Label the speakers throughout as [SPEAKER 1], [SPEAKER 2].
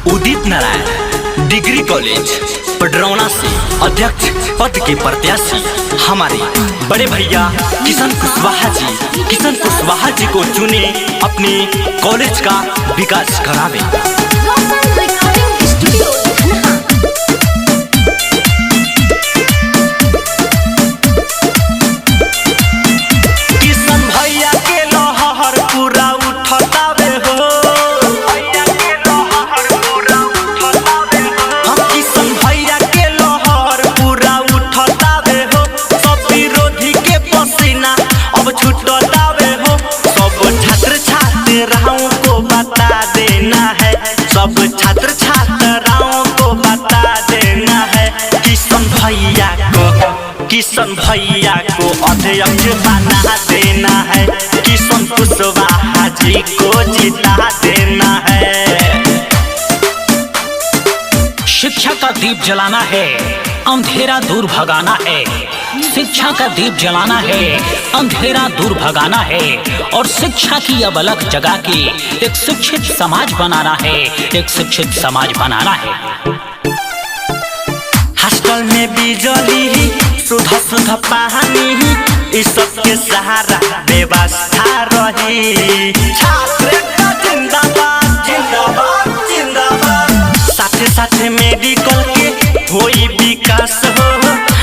[SPEAKER 1] Udit Narayan degree college Padrauna से अध्यक्ष पद के प्रत्याशी हमारे बड़े भैया किशन कुशवाहा जी को चुने अपने कॉलेज का विकास करावे। सब छात्र छात्राओं को बता देना है किशन भैया को अध्यक्ष बना देना है, किशन कुशवाहा जी को जिता देना है।
[SPEAKER 2] शिक्षा का दीप जलाना है, अंधेरा दूर भगाना है। शिक्षा का दीप जलाना है, अंधेरा दूर भगाना है और शिक्षा की अब अलग जगह की एक शिक्षित समाज बनाना है, एक शिक्षित समाज बनाना है।
[SPEAKER 1] हॉस्टल में बिजली शुद्ध पानी इस सब के सहारा व्यवस्था रही। छात्र जिंदाबाद जिंदाबाद जिंदाबाद, साथे साथे मेडिकल के होई विकास हो,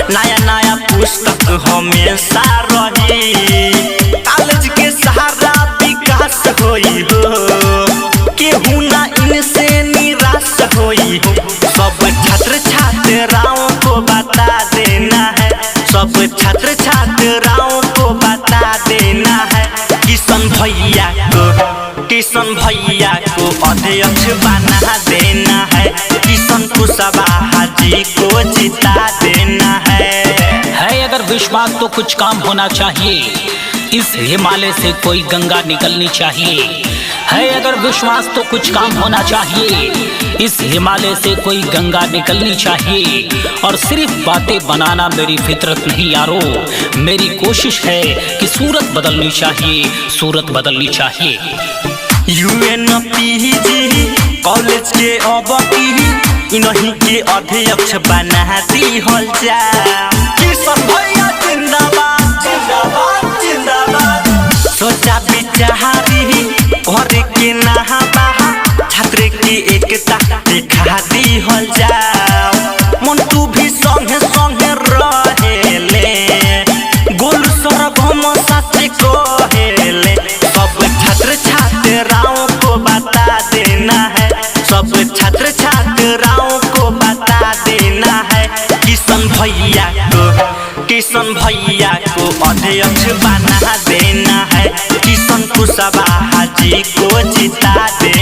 [SPEAKER 1] नया नया पुस्तक हमेशा रही। कॉलेज के सहारा विकास होई हो, केहू ना इनसे निराश होई हो। सब छात्र छात्राओं को बता देना है, सब छात्र छात्राओं को बता देना है। किशन भैया को अध्यक्ष बना देना है, किशन कुशवाहा जी को जिता देना है।
[SPEAKER 2] अगर विश्वास तो कुछ काम होना चाहिए, इस हिमालय से कोई गंगा निकलनी चाहिए। है अगर विश्वास तो कुछ काम होना चाहिए, इस हिमालय से कोई गंगा निकलनी चाहिए। और सिर्फ बातें बनाना मेरी फितरत नहीं यारो, मेरी कोशिश है कि सूरत बदलनी चाहिए, सूरत बदलनी चाहिए।
[SPEAKER 1] UNPG कॉलेज के अब इन्हीं के अध्यक्ष बना दी हल जा। किशन भैया जिंदाबाद जिंदाबाद जिंदाबाद, सोचा विचारी घर के नहा बहा, छात्र की एकता दिखा दी हल जाओ। मंटू भी संगे संगे रहेले, गोल सरगम साथे कहेले। सब छात्र छात्राओं को बता देना है, सब छात्र छात्राओं को बता देना है। किशन भैया को अध्यक्ष बना देना है, किशन कुशवाहा जी को जिता देना